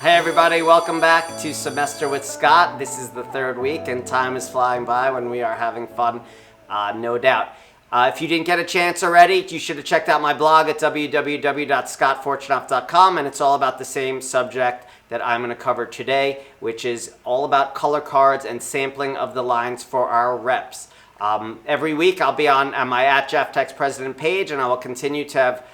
Hey everybody, welcome back to Semester with Scott. This is the third week and time is flying by when we are having fun, no doubt. If you didn't get a chance already, you should have checked out my blog at www.scottfortunoff.com, and it's all about the same subject that I'm going to cover today, which is all about color cards and sampling of the lines for our reps. Every week I'll be on my @Jaftex President page, and I will continue to have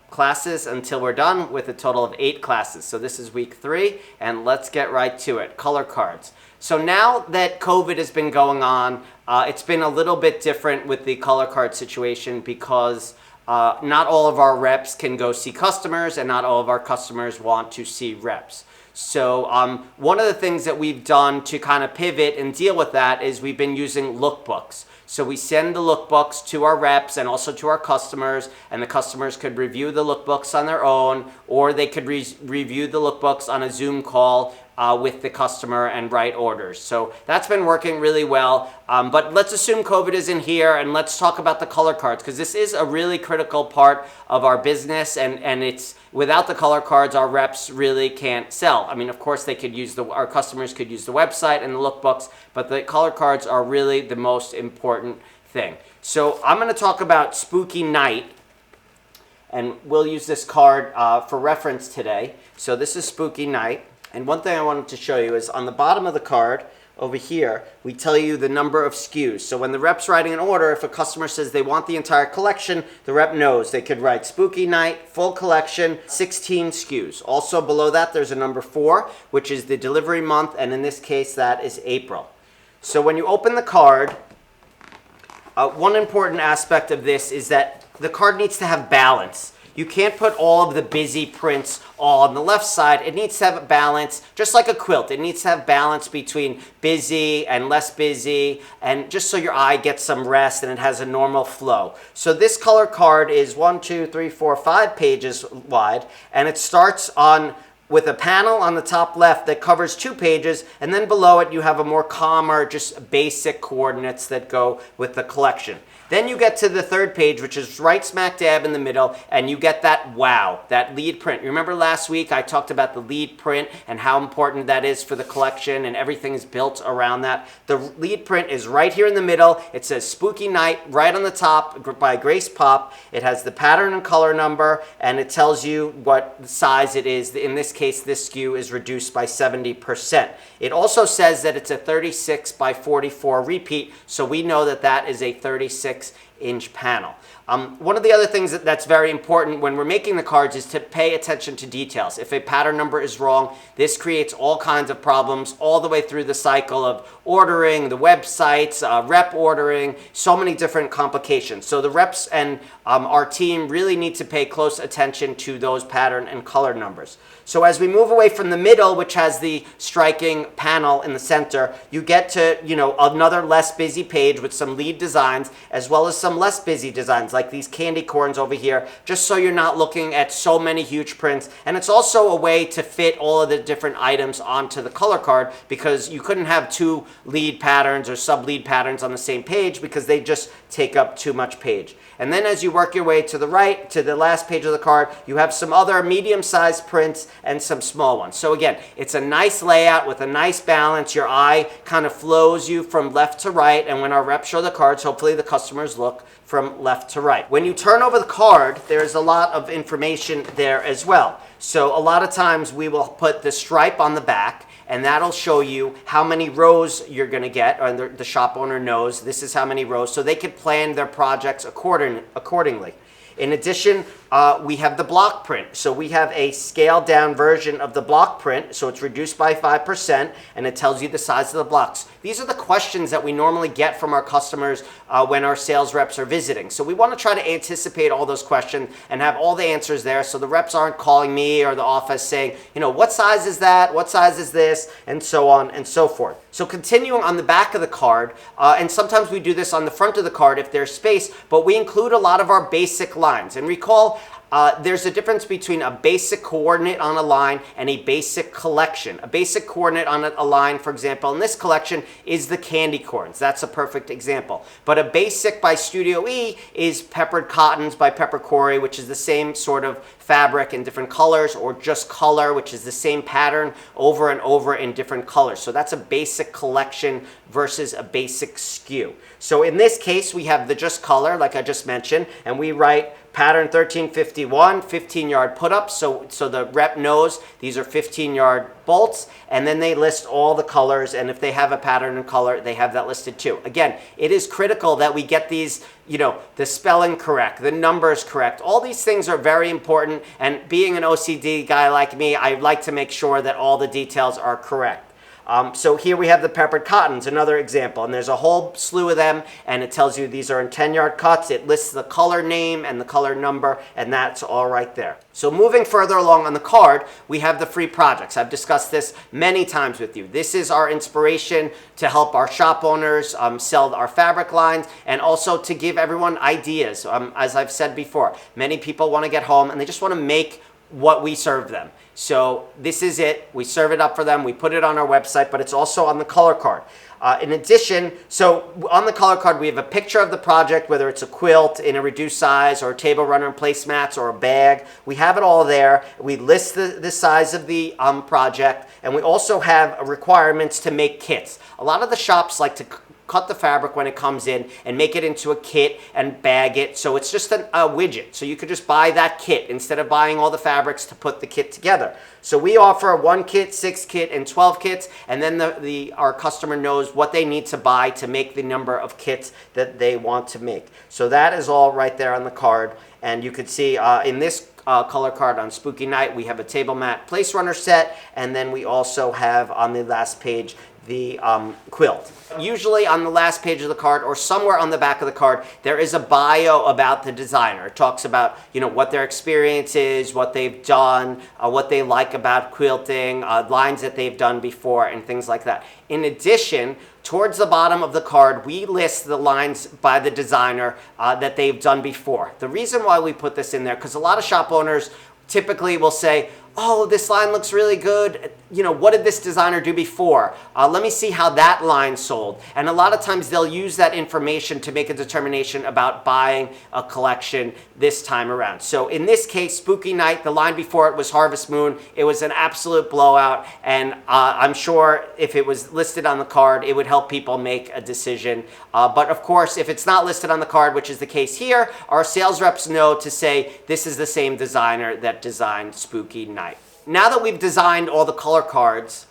classes until we're done with a total of 8 classes. So this is week 3, and let's get right to it. Color cards. So now that COVID has been going on, it's been a little bit different with the color card situation because not all of our reps can go see customers, and not all of our customers want to see reps. So one of the things that we've done to kind of pivot and deal with that is we've been using lookbooks. So we send the lookbooks to our reps and also to our customers, and the customers could review the lookbooks on their own, or they could review the lookbooks on a Zoom call with the customer and write orders. So that's been working really well. But let's assume COVID isn't here, and let's talk about the color cards, because this is a really critical part of our business, and it's without the color cards, our reps really can't sell. I mean, of course, they could use our customers could use the website and the lookbooks, but the color cards are really the most important thing. So I'm going to talk about Spooky Night, and we'll use this card for reference today. So this is Spooky Night. And one thing I wanted to show you is on the bottom of the card over here, we tell you the number of SKUs. So when the rep's writing an order, if a customer says they want the entire collection, the rep knows they could write Spooky Night, full collection, 16 SKUs. Also below that, there's a number 4, which is the delivery month, and in this case, that is April. So when you open the card, one important aspect of this is that the card needs to have balance. You can't put all of the busy prints all on the left side. It needs to have a balance, just like a quilt. It needs to have balance between busy and less busy, and just so your eye gets some rest and it has a normal flow. So this color card is 1, 2, 3, 4, 5 pages wide, and it starts with a panel on the top left that covers 2 pages, and then below it you have a more calmer, just basic coordinates that go with the collection. Then you get to the 3rd page, which is right smack dab in the middle, and you get that wow, that lead print. You remember last week I talked about the lead print and how important that is for the collection, and everything is built around that. The lead print is right here in the middle. It says Spooky Night right on the top by Grace Pop. It has the pattern and color number, and it tells you what size it is. In this case, this SKU is reduced by 70%. It also says that it's a 36 by 44 repeat, so we know that that is a 36-inch panel. One of the other things that's very important when we're making the cards is to pay attention to details. If a pattern number is wrong, this creates all kinds of problems all the way through the cycle of ordering, the websites, rep ordering, so many different complications. So the reps and our team really need to pay close attention to those pattern and color numbers. So as we move away from the middle, which has the striking panel in the center, you get to, another less busy page with some lead designs, as well as some less busy designs like these candy corns over here, just so you're not looking at so many huge prints. And it's also a way to fit all of the different items onto the color card, because you couldn't have 2 lead patterns or sub-lead patterns on the same page because they just take up too much page. And then as you work your way to the right, to the last page of the card, you have some other medium-sized prints and some small ones. So again, it's a nice layout with a nice balance. Your eye kind of flows you from left to right, and when our reps show the cards, hopefully the customers look from left to right. When you turn over the card, there's a lot of information there as well. So a lot of times we will put the stripe on the back, and that'll show you how many rows you're going to get, or the shop owner knows this is how many rows, so they can plan their projects accordingly. In addition, we have the block print. So we have a scaled down version of the block print, so it's reduced by 5%, and it tells you the size of the blocks. These are the questions that we normally get from our customers when our sales reps are visiting. So we want to try to anticipate all those questions and have all the answers there, so the reps aren't calling me or the office saying, what size is that? What size is this? And so on and so forth. So continuing on the back of the card, and sometimes we do this on the front of the card if there's space, but we include a lot of our basic lines. And recall, there's a difference between a basic coordinate on a line and a basic collection. A basic coordinate on a line, for example, in this collection is the candy corns. That's a perfect example. But a basic by Studio E is peppered cottons by Pepper Corey, which is the same sort of fabric in different colors, or just color, which is the same pattern over and over in different colors. So that's a basic collection versus a basic SKU. So in this case, we have the just color, like I just mentioned, and we write pattern 1351, 15-yard put-ups, so the rep knows these are 15-yard bolts, and then they list all the colors, and if they have a pattern and color, they have that listed too. Again, it is critical that we get these, the spelling correct, the numbers correct. All these things are very important, and being an OCD guy like me, I like to make sure that all the details are correct. So here we have the peppered cottons, another example, and there's a whole slew of them, and it tells you these are in 10-yard cuts. It lists the color name and the color number, and that's all right there. So moving further along on the card, we have the free projects. I've discussed this many times with you. This is our inspiration to help our shop owners sell our fabric lines, and also to give everyone ideas. As I've said before, many people want to get home and they just want to make what we serve them. So this is it. We serve it up for them. We put it on our website, but it's also on the color card. In addition, so on the color card, we have a picture of the project, whether it's a quilt in a reduced size or a table runner and placemats or a bag. We have it all there. We list the size of the project, and we also have requirements to make kits. A lot of the shops like to cut the fabric when it comes in and make it into a kit and bag it. So it's just a widget. So you could just buy that kit instead of buying all the fabrics to put the kit together. So we offer 1 kit, 6 kit, and 12 kits, and then our customer knows what they need to buy to make the number of kits that they want to make. So that is all right there on the card. And you could see in this color card on Spooky Night, we have a table mat place runner set, and then we also have on the last page the quilt. Usually on the last page of the card or somewhere on the back of the card, there is a bio about the designer. It talks about, what their experience is, what they've done, what they like about quilting, lines that they've done before, and things like that. In addition, towards the bottom of the card, we list the lines by the designer that they've done before. The reason why we put this in there, because a lot of shop owners typically will say, oh, this line looks really good. What did this designer do before? Let me see how that line sold. And a lot of times they'll use that information to make a determination about buying a collection this time around. So in this case, Spooky Night, the line before it was Harvest Moon. It was an absolute blowout. And I'm sure if it was listed on the card, it would help people make a decision. But of course, if it's not listed on the card, which is the case here, our sales reps know to say, this is the same designer that designed Spooky Night. Now that we've designed all the color cards,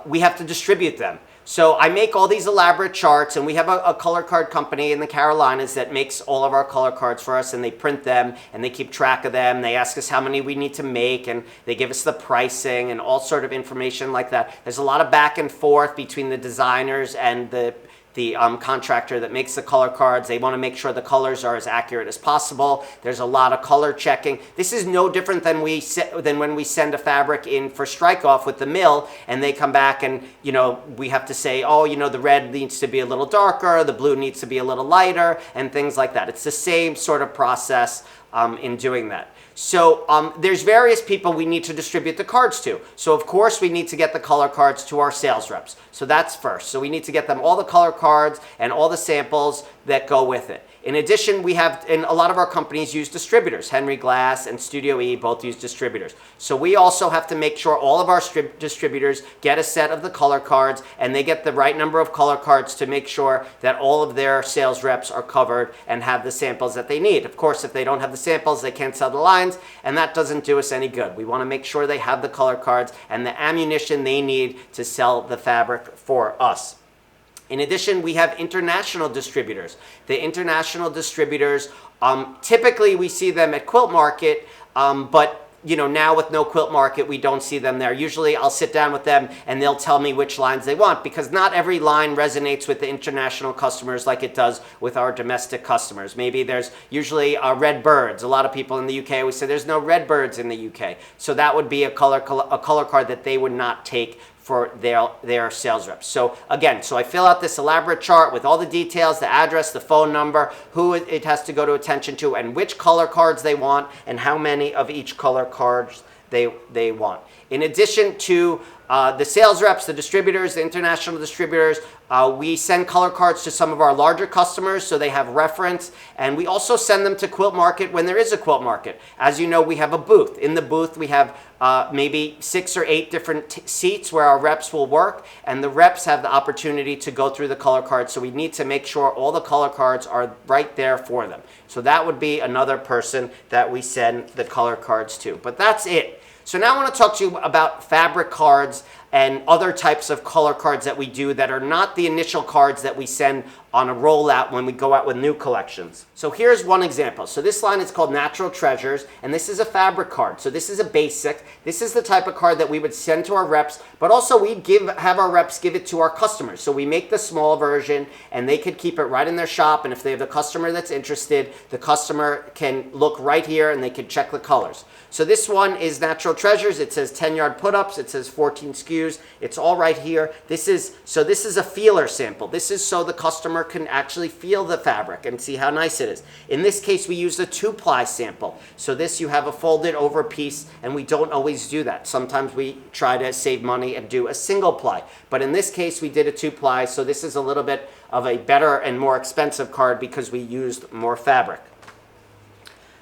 we have to distribute them. So I make all these elaborate charts, and we have a color card company in the Carolinas that makes all of our color cards for us, and they print them, and they keep track of them. They ask us how many we need to make, and they give us the pricing and all sort of information like that. There's a lot of back and forth between the designers and the contractor that makes the color cards. They want to make sure the colors are as accurate as possible. There's a lot of color checking. This is no different than when we send a fabric in for strike off with the mill, and they come back and we have to say, oh, the red needs to be a little darker, the blue needs to be a little lighter, and things like that. It's the same sort of process in doing that. So there's various people we need to distribute the cards to. So of course we need to get the color cards to our sales reps. So that's first. So we need to get them all the color cards and all the samples that go with it. In addition, and a lot of our companies use distributors. Henry Glass and Studio E both use distributors. So we also have to make sure all of our distributors get a set of the color cards, and they get the right number of color cards to make sure that all of their sales reps are covered and have the samples that they need. Of course, if they don't have the samples, they can't sell the lines, and that doesn't do us any good. We want to make sure they have the color cards and the ammunition they need to sell the fabric for us. In addition, we have international distributors. The international distributors, typically we see them at Quilt Market, but now with no Quilt Market, we don't see them there. Usually I'll sit down with them and they'll tell me which lines they want, because not every line resonates with the international customers like it does with our domestic customers. Maybe there's usually red birds. A lot of people in the UK always say there's no red birds in the UK. So that would be a color card that they would not take for their sales reps. So again, I fill out this elaborate chart with all the details, the address, the phone number, who it has to go to attention to, and which color cards they want, and how many of each color cards they want. In addition to the sales reps, the distributors, the international distributors, we send color cards to some of our larger customers so they have reference, and we also send them to Quilt Market when there is a Quilt Market. As you know, we have a booth. In the booth, we have maybe 6 or 8 different seats where our reps will work, and the reps have the opportunity to go through the color cards, so we need to make sure all the color cards are right there for them. So that would be another person that we send the color cards to. But that's it. So now I want to talk to you about fabric cards and other types of color cards that we do that are not the initial cards that we send on a rollout when we go out with new collections. So here's one example. So this line is called Natural Treasures, and this is a fabric card. So this is a basic. This is the type of card that we would send to our reps, but also we have our reps give it to our customers. So we make the small version, and they could keep it right in their shop, and if they have a customer that's interested, the customer can look right here and they can check the colors. So this one is Natural Treasures. It says 10-yard put-ups. It says 14 SKUs. It's all right here. This is a feeler sample. This is so the customer can actually feel the fabric and see how nice it is. In this case, we used a 2-ply sample. So this, you have a folded over piece, and we don't always do that. Sometimes we try to save money and do a single ply. But in this case, we did a 2-ply, so this is a little bit of a better and more expensive card because we used more fabric.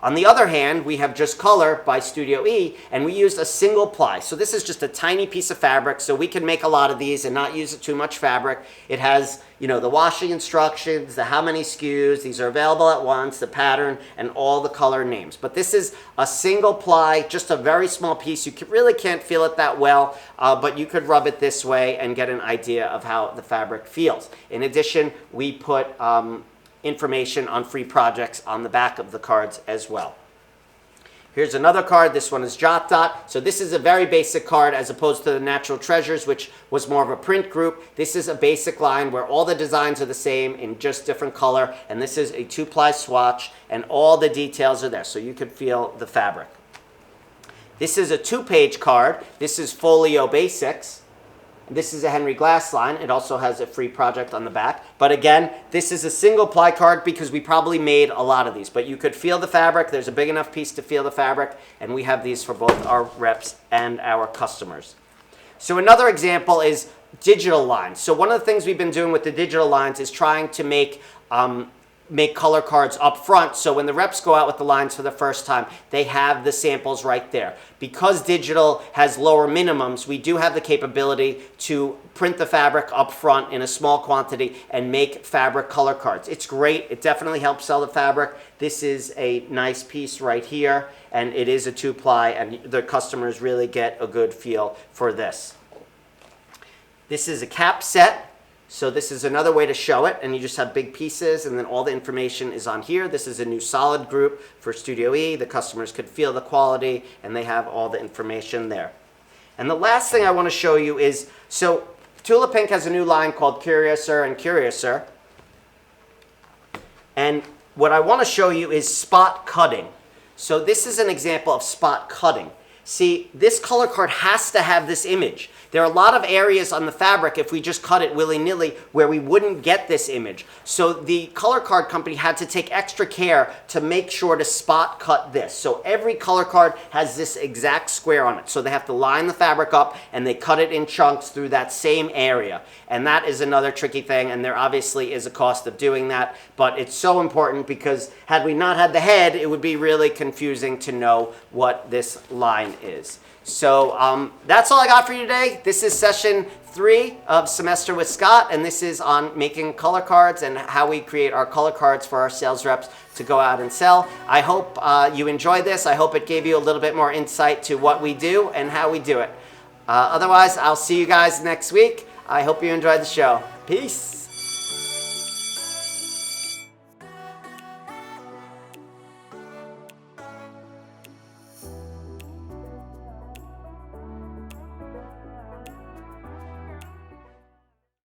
On the other hand, we have Just Color by Studio E, and we used a single ply. So this is just a tiny piece of fabric, so we can make a lot of these and not use too much fabric. It has, the washing instructions, the how many SKUs, these are available at once, the pattern, and all the color names. But this is a single ply, just a very small piece. You really can't feel it that well, but you could rub it this way and get an idea of how the fabric feels. In addition, we put information on free projects on the back of the cards as well. Here's another card. This one is Jot Dot. So this is a very basic card as opposed to the Natural Treasures, which was more of a print group. This is a basic line where all the designs are the same in just different color, and this is a 2-ply swatch, and all the details are there, so you could feel the fabric. This is a 2-page card. This is Folio Basics. This is a Henry Glass line. It also has a free project on the back. But again, this is a single ply card because we probably made a lot of these. But you could feel the fabric. There's a big enough piece to feel the fabric. And we have these for both our reps and our customers. So another example is digital lines. So one of the things we've been doing with the digital lines is trying to make color cards up front, so when the reps go out with the lines for the first time, they have the samples right there. Because digital has lower minimums, we do have the capability to print the fabric up front in a small quantity and make fabric color cards. It's great. It definitely helps sell the fabric. This is a nice piece right here, and it is a 2-ply, and the customers really get a good feel for this. This is a cap set. So this is another way to show it, and you just have big pieces, and then all the information is on here. This is a new solid group for Studio E. The customers could feel the quality, and they have all the information there. And the last thing I want to show you is, so Tula Pink has a new line called Curiouser and Curiouser. And what I want to show you is spot cutting. So this is an example of spot cutting. See, this color card has to have this image. There are a lot of areas on the fabric, if we just cut it willy-nilly, where we wouldn't get this image. So the color card company had to take extra care to make sure to spot cut this. So every color card has this exact square on it. So they have to line the fabric up, and they cut it in chunks through that same area. And that is another tricky thing, and there obviously is a cost of doing that. But it's so important because had we not had the head, it would be really confusing to know what this line is. So that's all I got for you today. This is session 3 of Semester with Scott, and this is on making color cards and how we create our color cards for our sales reps to go out and sell. I hope you enjoyed this. I hope it gave you a little bit more insight to what we do and how we do it. Otherwise, I'll see you guys next week. I hope you enjoyed the show. Peace.